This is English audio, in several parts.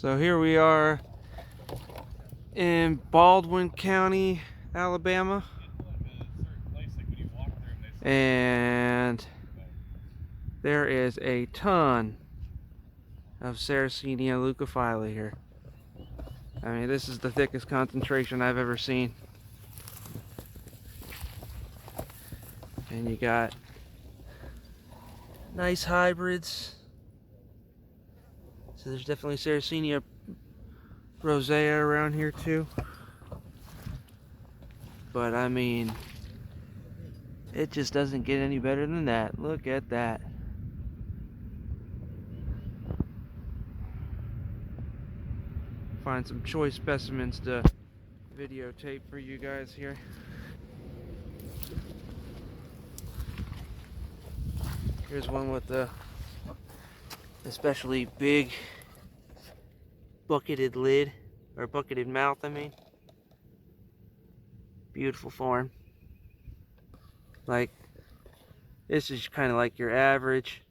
So here we are in Baldwin County, Alabama, and there is a ton of Sarracenia leucophylla here. I mean, this is the thickest concentration I've ever seen. And you got nice hybrids. So there's definitely Sarracenia rosea around here too. But I mean, it just doesn't get any better than that. Look at that. Find some choice specimens to videotape for you guys here. Here's one with the especially big bucketed lid, or bucketed mouth, I mean. Beautiful form. Like, this is kind of like your average,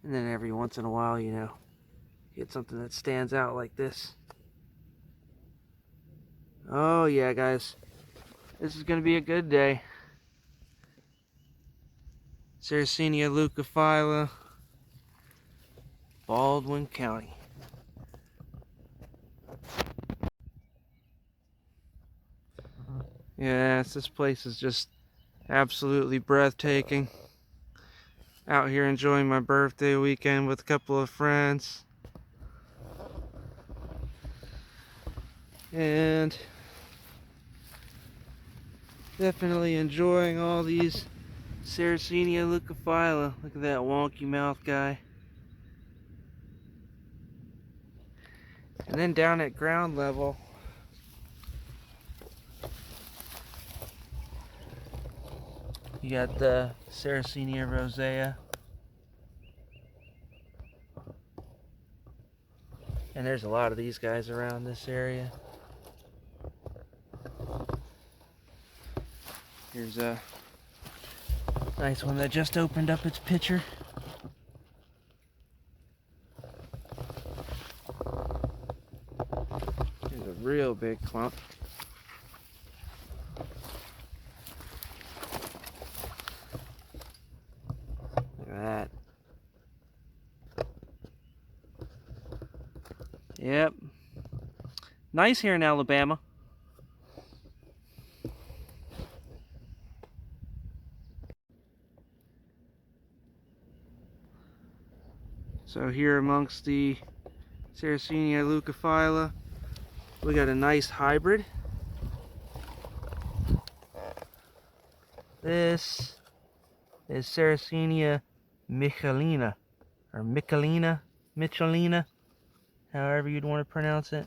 and then every once in a while, you know, get something that stands out like this. Oh yeah, guys, this is gonna be a good day. Sarracenia leucophylla, Baldwin County. Yes, this place is just absolutely breathtaking. Out here enjoying my birthday weekend with a couple of friends. And definitely enjoying all these Sarracenia leucophylla. Look at that wonky mouth guy. And then down at ground level, you got the Sarracenia rosea. And there's a lot of these guys around this area. Here's a nice one that just opened up its pitcher. Here's a real big clump. Look at that. Yep. Nice here in Alabama. So here amongst the Sarracenia leucophylla, we got a nice hybrid. This is Sarracenia michelina, or Michelina, however you'd want to pronounce it.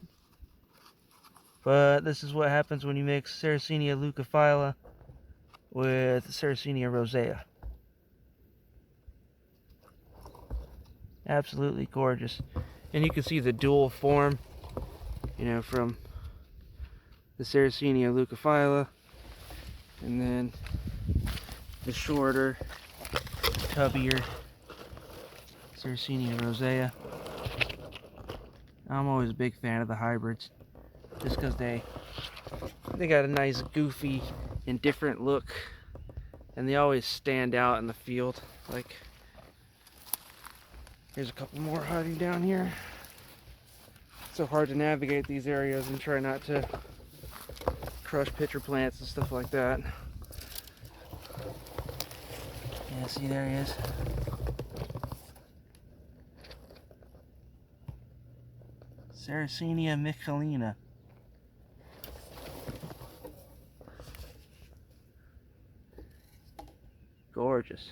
But this is what happens when you mix Sarracenia leucophylla with Sarracenia rosea. Absolutely gorgeous. And you can see the dual form, you know, from the Sarracenia leucophylla, and then the shorter, tubbier Sarracenia rosea. I'm always a big fan of the hybrids, just because they got a nice, goofy, and different look, and they always stand out in the field. Like, here's a couple more hiding down here. It's so hard to navigate these areas and try not to crush pitcher plants and stuff like that. Yeah, see, there he is. Sarracenia michelina. Gorgeous.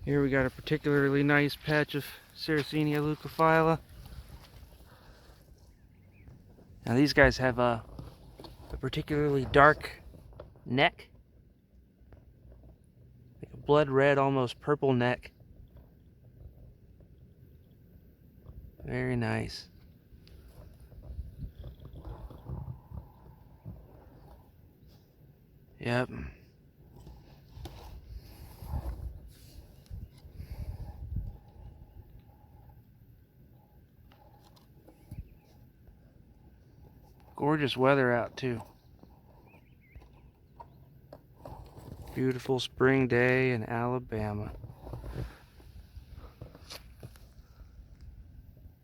Here we got a particularly nice patch of Sarracenia leucophylla. Now these guys have a particularly dark neck, like a blood red, almost purple neck. Very nice. Yep. Gorgeous weather out too. Beautiful spring day in Alabama.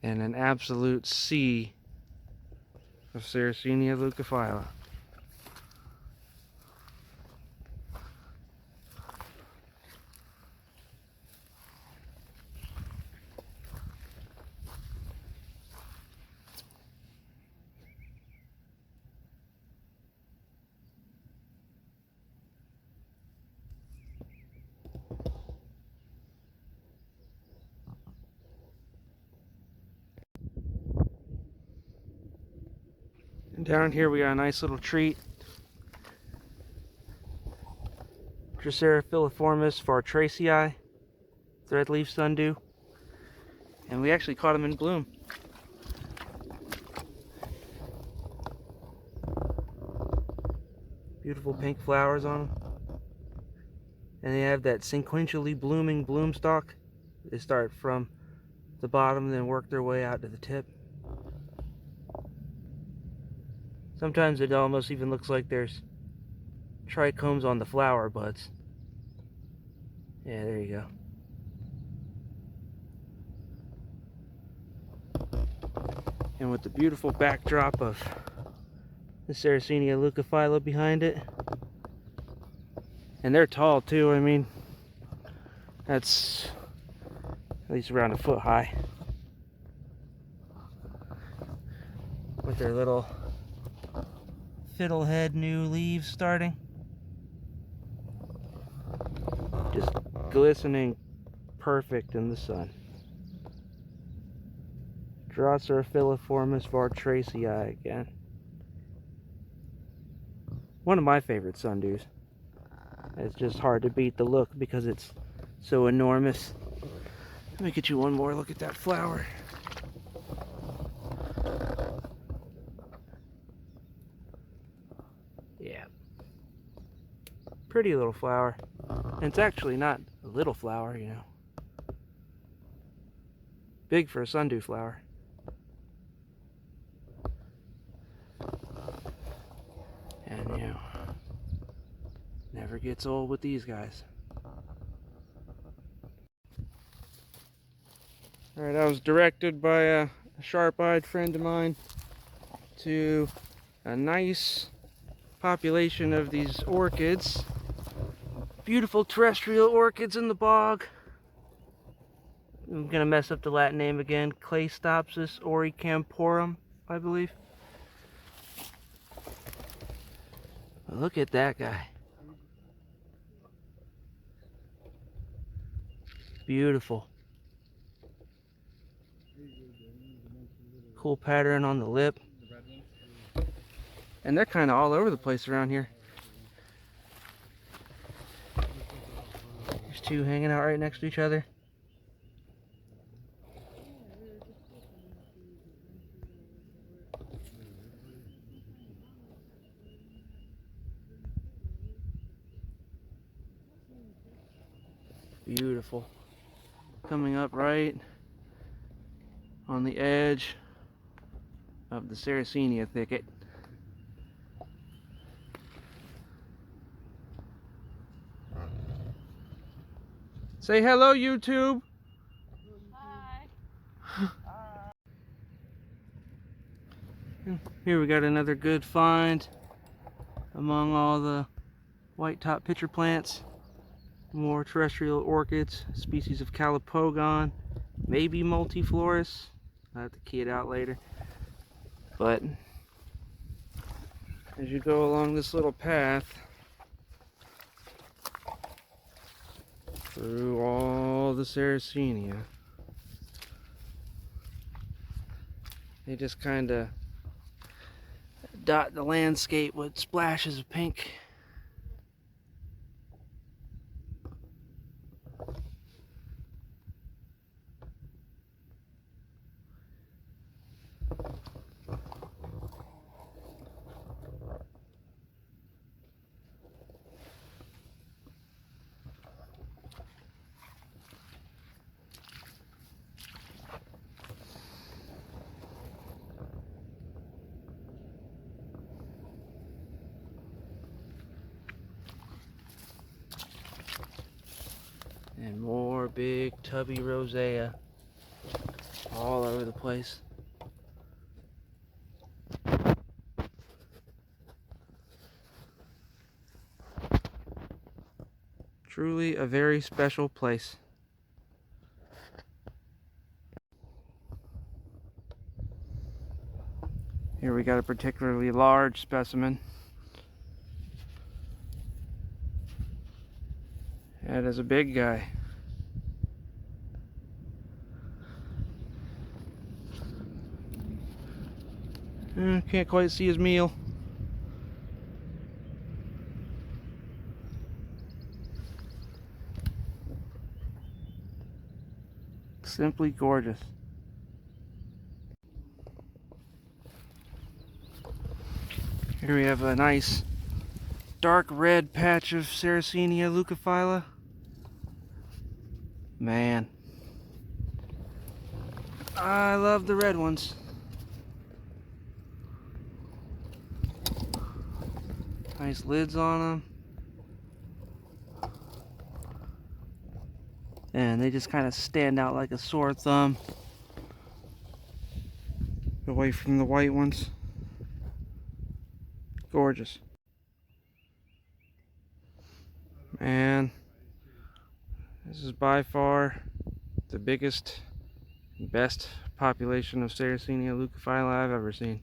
And an absolute sea of Sarracenia leucophylla. And down here we got a nice little treat. Terrestrial Sarracenia, Threadleaf sundew. And we actually caught them in bloom. Beautiful pink flowers on them. And they have that sequentially blooming bloom stalk. They start from the bottom and then work their way out to the tip. Sometimes it almost even looks like there's trichomes on the flower buds. Yeah, there you go. And with the beautiful backdrop of the Sarracenia leucophylla behind it. And they're tall too, I mean, that's at least around a foot high. With their little fiddlehead new leaves starting. Just glistening perfect in the sun. Terrestrial Sarracenia again. One of my favorite sundews. It's just hard to beat the look because it's so enormous. Let me get you one more look at that flower. Yeah. Pretty little flower. And it's actually not a little flower, you know. Big for a sundew flower. And you know, never gets old with these guys. Alright, I was directed by a sharp-eyed friend of mine to a nice population of these orchids. Beautiful terrestrial orchids in the bog. I'm gonna mess up the Latin name again. Claystopsis oricamporum, I believe. But look at that guy. Beautiful. Cool pattern on the lip. And they're kind of all over the place around here. There's two hanging out right next to each other. Beautiful. Coming up right on the edge of the Sarracenia thicket. Say hello, YouTube. Hi. Here we got another good find among all the white top pitcher plants. More terrestrial orchids, species of calopogon, maybe multiflorus. I'll have to key it out later. But as you go along this little path through all the Sarracenia, they just kind of dot the landscape with splashes of pink. And more big tubby rosea all over the place. Truly a very special place. Here we got a particularly large specimen. That is a big guy. Can't quite see his meal. Simply gorgeous. Here we have a nice dark red patch of Sarracenia leucophylla. Man, I love the red ones. Nice lids on them. And they just kind of stand out like a sore thumb away from the white ones. Gorgeous. Man, this is by far the biggest, best population of Sarracenia leucophylla I've ever seen.